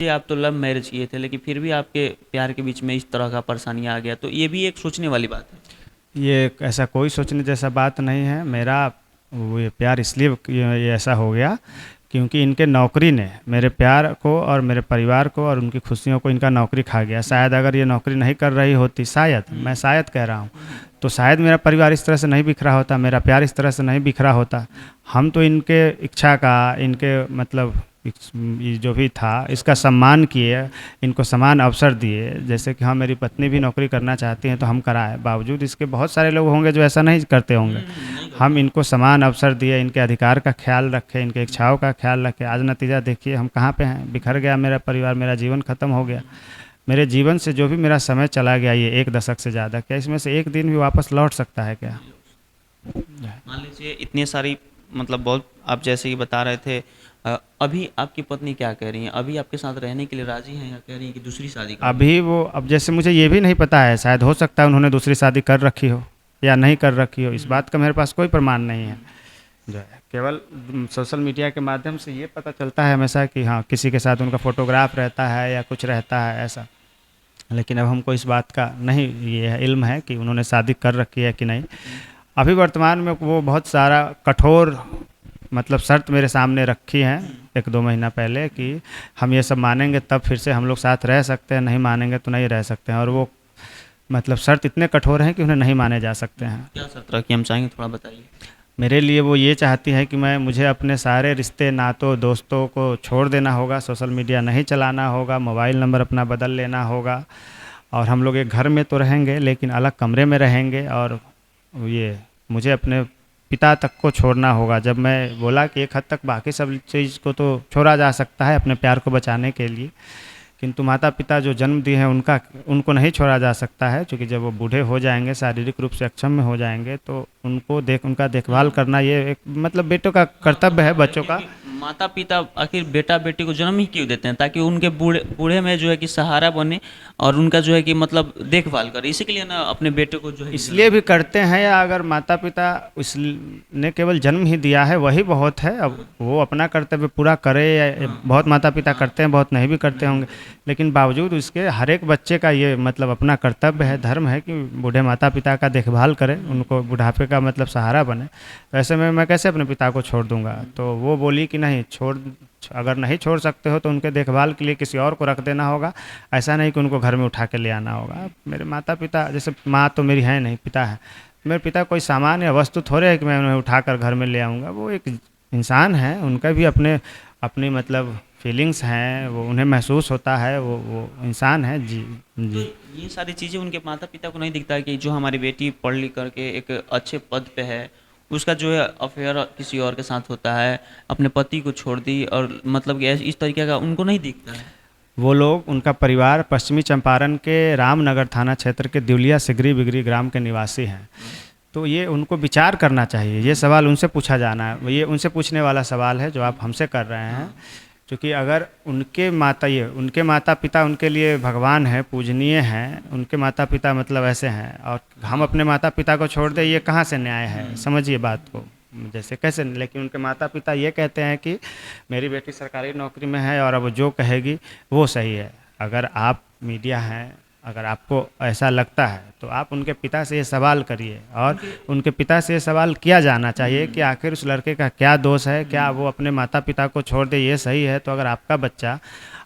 ये आप तो लव मैरिज किए थे, लेकिन फिर भी आपके प्यार के बीच में इस तरह का परेशानी आ गया, तो ये भी एक सोचने वाली बात है। ऐसा कोई सोचने जैसा बात नहीं है मेरा। वो ये प्यार इसलिए ये ऐसा हो गया क्योंकि इनके नौकरी ने मेरे प्यार को और मेरे परिवार को और उनकी खुशियों को इनका नौकरी खा गया। शायद अगर ये नौकरी नहीं कर रही होती, शायद, मैं शायद कह रहा हूँ, तो शायद मेरा परिवार इस तरह से नहीं बिखरा होता, मेरा प्यार इस तरह से नहीं बिखरा होता। हम तो इनके इच्छा का, इनके मतलब ये जो भी था इसका सम्मान किए, इनको समान अवसर दिए। जैसे कि हाँ, मेरी पत्नी भी नौकरी करना चाहती हैं तो हम कराए, बावजूद इसके बहुत सारे लोग होंगे जो ऐसा नहीं करते होंगे। नहीं हम करते। इनको समान अवसर दिए, इनके अधिकार का ख्याल रखे, इनके इच्छाओं का ख्याल रखे। आज नतीजा देखिए हम कहाँ पे हैं, बिखर गया मेरा परिवार, मेरा जीवन ख़त्म हो गया। मेरे जीवन से जो भी मेरा समय चला गया ये 1 दशक से ज़्यादा, क्या इसमें से एक दिन भी वापस लौट सकता है क्या? मान लीजिए इतनी सारी, मतलब बहुत आप जैसे कि बता रहे थे, अभी आपकी पत्नी क्या कह रही हैं? अभी आपके साथ रहने के लिए राजी हैं या कह रही हैं कि दूसरी शादी कर लो? अभी वो, अब जैसे मुझे ये भी नहीं पता है, शायद हो सकता है उन्होंने दूसरी शादी कर रखी हो या नहीं कर रखी हो, इस बात का मेरे पास कोई प्रमाण नहीं है। जो है केवल सोशल मीडिया के माध्यम से ये पता चलता है हमेशा कि हाँ, किसी के साथ उनका फोटोग्राफ रहता है या कुछ रहता है ऐसा। लेकिन अब हमको इस बात का नहीं ये है, इल्म है कि उन्होंने शादी कर रखी है कि नहीं। अभी वर्तमान में वो बहुत सारा कठोर मतलब शर्त मेरे सामने रखी हैं 1-2 महीना पहले कि हम ये सब मानेंगे तब फिर से हम लोग साथ रह सकते हैं, नहीं मानेंगे तो नहीं रह सकते हैं। और वो मतलब शर्त इतने कठोर हैं कि उन्हें नहीं माने जा सकते हैं। क्या शर्त रखी, हम चाहेंगे थोड़ा बताइए। मेरे लिए वो ये चाहती है कि मुझे अपने सारे रिश्ते नातों दोस्तों को छोड़ देना होगा, सोशल मीडिया नहीं चलाना होगा, मोबाइल नंबर अपना बदल लेना होगा, और हम लोग एक घर में तो रहेंगे लेकिन अलग कमरे में रहेंगे। और ये मुझे अपने पिता तक को छोड़ना होगा। जब मैं बोला कि एक हद तक बाकी सब चीज़ को तो छोड़ा जा सकता है अपने प्यार को बचाने के लिए, किंतु माता पिता जो जन्म दिए हैं उनको नहीं छोड़ा जा सकता है, क्योंकि जब वो बूढ़े हो जाएंगे, शारीरिक रूप से अक्षम में हो जाएंगे, तो उनका देखभाल करना ये एक मतलब बेटों का कर्तव्य है, बच्चों का। क्योंकि माता पिता आखिर बेटा बेटी को जन्म ही क्यों देते हैं? ताकि उनके बूढ़े बूढ़े में जो है कि सहारा बने, और उनका जो है कि मतलब देखभाल करे, इसी के लिए ना अपने बेटे को जो है कि जन्म इसलिए भी देते करते हैं, या अगर माता पिता इस ने केवल जन्म ही दिया है वही बहुत है। अब वो अपना कर्तव्य पूरा करे, या हैं। बहुत माता पिता हाँ, करते हैं, बहुत नहीं भी करते नहीं होंगे, करते। लेकिन बावजूद उसके हर एक बच्चे का ये मतलब अपना कर्तव्य है, धर्म है कि बूढ़े माता पिता का देखभाल करे, उनको बुढ़ापे का मतलब सहारा बने। तो ऐसे में मैं कैसे अपने पिता को छोड़ दूंगा? तो वो बोली कि नहीं, अगर नहीं छोड़ सकते हो तो उनके देखभाल के लिए किसी और को रख देना होगा, ऐसा नहीं कि उनको घर में उठा के ले आना होगा। मेरे माता पिता, जैसे माँ तो मेरी है नहीं, पिता है। मेरे पिता कोई सामान या वस्तु थोड़े है कि मैं उन्हें उठाकर घर में ले आऊँगा। वो एक इंसान है, उनका भी अपनी मतलब फीलिंग्स हैं, वो उन्हें महसूस होता है, वो इंसान है जी। तो जी। ये सारी चीज़ें उनके माता पिता को नहीं दिखता है कि जो हमारी बेटी पढ़ लिख करके एक अच्छे पद पे है, उसका जो है अफेयर किसी और के साथ होता है, अपने पति को छोड़ दी, और मतलब कि इस तरीके का उनको नहीं दिखता है। वो लोग, उनका परिवार पश्चिमी चंपारण के रामनगर थाना क्षेत्र के दिवलिया सिगरी बिगरी ग्राम के निवासी हैं। तो ये उनको विचार करना चाहिए, ये सवाल उनसे पूछा जाना है, ये उनसे पूछने वाला सवाल है जो आप हमसे कर रहे हैं। हाँ। क्योंकि अगर उनके माता पिता उनके लिए भगवान है, पूजनीय हैं, उनके माता पिता मतलब ऐसे हैं, और हम अपने माता पिता को छोड़ दें, ये कहाँ से न्याय है? समझिए बात को, जैसे कैसे। लेकिन उनके माता पिता ये कहते हैं कि मेरी बेटी सरकारी नौकरी में है और अब जो कहेगी वो सही है। अगर आप मीडिया हैं, अगर आपको ऐसा लगता है तो आप उनके पिता से ये सवाल करिए, और उनके उनके पिता से ये सवाल किया जाना चाहिए कि आखिर उस लड़के का क्या दोष है, क्या वो अपने माता पिता को छोड़ दे, ये सही है? तो अगर आपका बच्चा,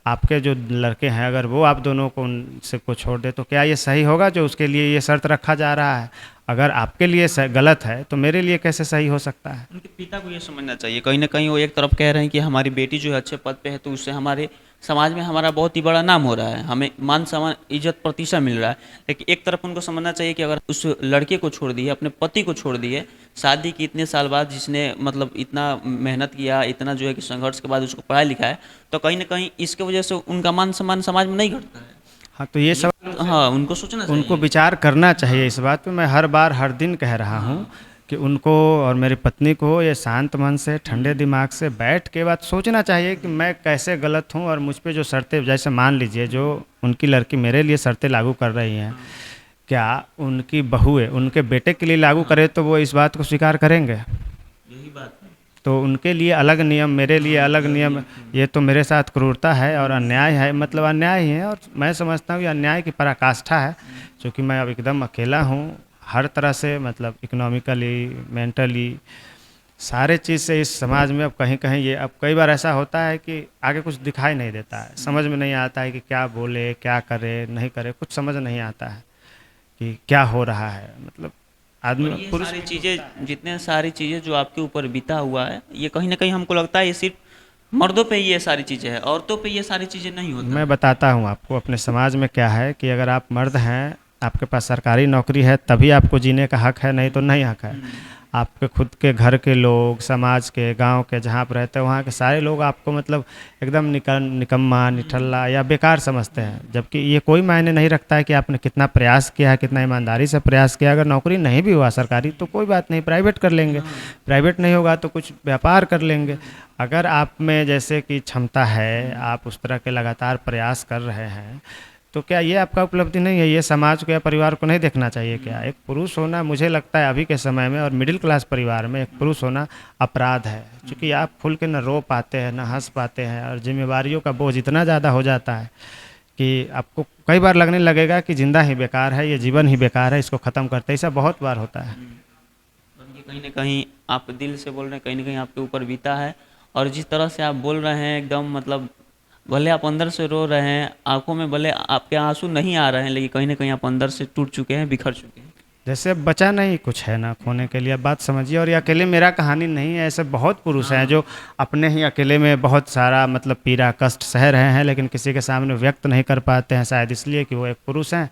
आपके जो लड़के हैं, अगर वो आप दोनों को उनसे को छोड़ दे, तो क्या ये सही होगा जो उसके लिए ये शर्त रखा जा रहा है? अगर आपके लिए गलत है तो मेरे लिए कैसे सही हो सकता है? उनके पिता को ये समझना चाहिए, कहीं ना कहीं वो एक तरफ कह रहे हैं कि हमारी बेटी जो है अच्छे पद पे है, तो उससे हमारे समाज में हमारा बहुत ही बड़ा नाम हो रहा है, हमें मान सम्मान इज्जत प्रतिष्ठा मिल रहा है। लेकिन एक तरफ उनको समझना चाहिए कि अगर उस लड़के को छोड़ दिए, अपने पति को छोड़ दिए, शादी की इतने साल बाद, जिसने मतलब इतना मेहनत किया, इतना जो है कि संघर्ष के बाद उसको पढ़ाया लिखा है, तो कहीं ना कहीं इसके वजह से उनका मान सम्मान समाज में नहीं घटता है। हाँ, तो ये ये सब हाँ, उनको सोचना उनको चाहिए। विचार करना चाहिए हाँ। इस बात पे। मैं हर बार हर दिन कह रहा हूँ हाँ। कि उनको और मेरी पत्नी को ये शांत मन से, ठंडे दिमाग से बैठ के बात सोचना चाहिए कि मैं कैसे गलत हूँ, और मुझ पे जो शर्तें, जैसे मान लीजिए जो उनकी लड़की मेरे लिए शर्तें लागू कर रही हैं, क्या उनकी बहुएं उनके बेटे के लिए लागू हाँ, करे तो वो इस बात को स्वीकार करेंगे? यही बात है। तो उनके लिए अलग नियम, मेरे लिए अलग नियम, ये तो मेरे साथ क्रूरता है और अन्याय है, मतलब अन्याय ही है। और मैं समझता हूँ ये अन्याय की पराकाष्ठा है, क्योंकि मैं अब एकदम अकेला हूँ हर तरह से, मतलब इकोनॉमिकली, मेंटली, सारे चीज़ से इस समाज में। अब कहीं कहीं ये, अब कई बार ऐसा होता है कि आगे कुछ दिखाई नहीं देता है, समझ में नहीं आता है कि क्या बोले, क्या करे, नहीं करे, कुछ समझ नहीं आता है कि क्या हो रहा है। मतलब और आदमी ये पुरुष सारी चीज़ें, जितने सारी चीज़ें जो आपके ऊपर बीता हुआ है, ये कहीं ना कहीं हमको लगता है ये सिर्फ मर्दों पे ही ये सारी चीज़ें हैं, औरतों पे ये सारी चीज़ें नहीं होता मैं है। बताता हूँ आपको अपने समाज में क्या है कि अगर आप मर्द हैं, आपके पास सरकारी नौकरी है, तभी आपको जीने का हक है, नहीं तो नहीं हक है। आपके खुद के घर के लोग, समाज के, गांव के, जहाँ आप रहते हैं वहाँ के सारे लोग आपको मतलब एकदम निकम्मा, निठल्ला या बेकार समझते हैं, जबकि ये कोई मायने नहीं रखता है कि आपने कितना प्रयास किया है, कितना ईमानदारी से प्रयास किया। अगर नौकरी नहीं भी हुआ सरकारी तो कोई बात नहीं, प्राइवेट कर लेंगे, प्राइवेट नहीं होगा तो कुछ व्यापार कर लेंगे। अगर आप में जैसे कि क्षमता है, आप उस तरह के लगातार प्रयास कर रहे हैं, तो क्या ये आपका उपलब्धि नहीं है? ये समाज को या परिवार को नहीं देखना चाहिए क्या? एक पुरुष होना, मुझे लगता है अभी के समय में और मिडिल क्लास परिवार में एक पुरुष होना अपराध है, क्योंकि आप खुल के न रो पाते हैं, न हंस पाते हैं, और जिम्मेवारियों का बोझ इतना ज़्यादा हो जाता है कि आपको कई बार लगने लगेगा कि ज़िंदा ही बेकार है, ये जीवन ही बेकार है, इसको ख़त्म करते हैं। ऐसा बहुत बार होता है। और ये कहीं ना कहीं आप दिल से बोल रहे हैं, कहीं ना कहीं आपके ऊपर बीता है। और जिस तरह से आप बोल रहे हैं एकदम, मतलब भले आप अंदर से रो रहे हैं, आंखों में भले आपके आंसू नहीं आ रहे हैं, लेकिन कहीं ना कहीं आप अंदर से टूट चुके हैं, बिखर चुके हैं। जैसे अब बचा नहीं कुछ है ना खोने के लिए, अब बात समझिए। और ये अकेले मेरा कहानी नहीं है, ऐसे बहुत पुरुष हैं जो अपने ही अकेले में बहुत सारा मतलब पीड़ा कष्ट सह रहे हैं, लेकिन किसी के सामने व्यक्त नहीं कर पाते हैं, शायद इसलिए कि वो एक पुरुष हैं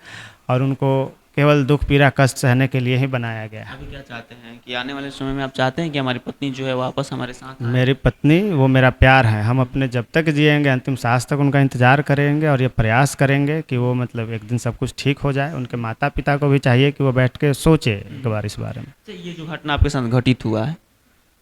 और उनको केवल दुख पीड़ा कष्ट सहने के लिए ही बनाया गया है। अभी क्या चाहते हैं कि आने वाले समय में आप चाहते हैं कि हमारी पत्नी जो है वापस हमारे साथ आए? मेरी पत्नी वो मेरा प्यार है, हम अपने जब तक जिएंगे अंतिम सांस तक उनका इंतज़ार करेंगे और ये प्रयास करेंगे कि वो मतलब एक दिन सब कुछ ठीक हो जाए। उनके माता पिता को भी चाहिए कि वो बैठ के सोचे एक बार इस बारे में। अच्छा, ये जो घटना आपके साथ घटित हुआ है,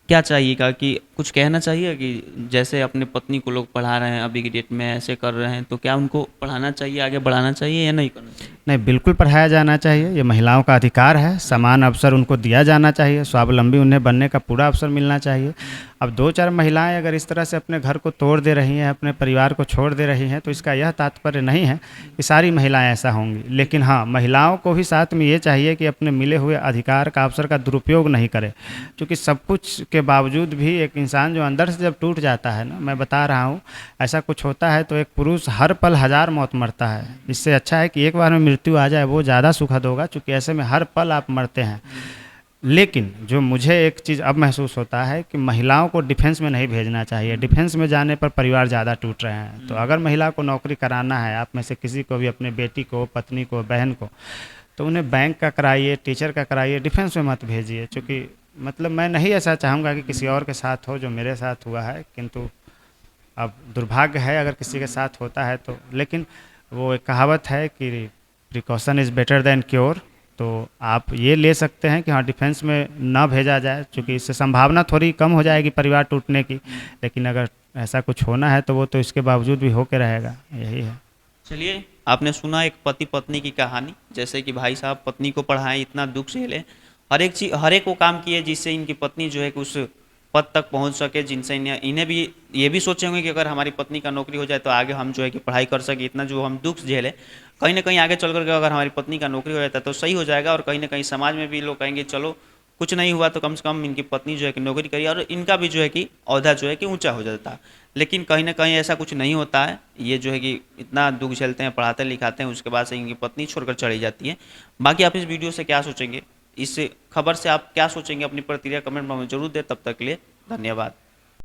क्या चाहिएगा कि कुछ कहना चाहिए कि जैसे अपने पत्नी को लोग पढ़ा रहे हैं अभी की डेट में, ऐसे कर रहे हैं, तो क्या उनको पढ़ाना चाहिए, आगे बढ़ाना चाहिए या नहीं करना चाहिए? नहीं, बिल्कुल पढ़ाया जाना चाहिए, ये महिलाओं का अधिकार है, समान अवसर उनको दिया जाना चाहिए, स्वावलंबी उन्हें बनने का पूरा अवसर मिलना चाहिए। अब दो चार महिलाएं अगर इस तरह से अपने घर को तोड़ दे रही हैं, अपने परिवार को छोड़ दे रही हैं, तो इसका यह तात्पर्य नहीं है कि सारी महिलाएं ऐसा होंगी, लेकिन हाँ, महिलाओं को भी साथ में ये चाहिए कि अपने मिले हुए अधिकार का, अवसर का दुरुपयोग नहीं करे। क्योंकि सब कुछ के बावजूद भी एक इंसान जो अंदर से जब टूट जाता है ना, मैं बता रहा हूँ, ऐसा कुछ होता है तो एक पुरुष हर पल हज़ार मौत मरता है। इससे अच्छा है कि एक बार में मृत्यु आ जाए, वो ज़्यादा सुखद होगा, क्योंकि ऐसे में हर पल आप मरते हैं। लेकिन जो मुझे एक चीज़ अब महसूस होता है कि महिलाओं को डिफेंस में नहीं भेजना चाहिए। डिफेंस में जाने पर परिवार ज़्यादा टूट रहे हैं। तो अगर महिला को नौकरी कराना है, आप में से किसी को भी, अपने बेटी को, पत्नी को, बहन को, तो उन्हें बैंक का कराइए, टीचर का कराइए, डिफेंस में मत भेजिए। क्योंकि मतलब मैं नहीं ऐसा चाहूँगा कि किसी और के साथ हो जो मेरे साथ हुआ है, किंतु अब दुर्भाग्य है अगर किसी के साथ होता है तो। लेकिन वो एक कहावत है कि precaution is better than cure, तो आप ये ले सकते हैं कि हाँ, डिफेंस में ना भेजा जाए, क्योंकि इससे संभावना थोड़ी कम हो जाएगी परिवार टूटने की। लेकिन अगर ऐसा कुछ होना है तो वो तो इसके बावजूद भी होके रहेगा, यही है। चलिए, आपने सुना एक पति पत्नी की कहानी, जैसे कि भाई साहब पत्नी को पढ़ाएं, इतना दुख झेले, हर एक चीज, हर एक वो काम किए जिससे इनकी पत्नी जो है कि उस पद तक पहुंच सके, जिनसे इन्हें भी ये भी सोचे होंगे कि अगर हमारी पत्नी का नौकरी हो जाए तो आगे हम जो है कि पढ़ाई कर सके। इतना जो हम दुख झेले, कहीं ना कहीं आगे चल करके अगर हमारी पत्नी का नौकरी हो जाता है तो सही हो जाएगा, और कहीं ना कहीं समाज में भी लोग कहेंगे चलो कुछ नहीं हुआ तो कम से कम इनकी पत्नी जो है कि नौकरी करी, और इनका भी जो है कि ओहदा जो है कि ऊंचा हो जाता है। लेकिन कहीं ना कहीं ऐसा कुछ नहीं होता है। ये जो है कि इतना दुख झेलते हैं, पढ़ाते लिखाते हैं, उसके बाद से इनकी पत्नी छोड़कर चली जाती है। बाकी आप इस वीडियो से क्या सोचेंगे, इस खबर से आप क्या सोचेंगे, अपनी प्रतिक्रिया कमेंट में जरूर दें। तब तक के लिए धन्यवाद।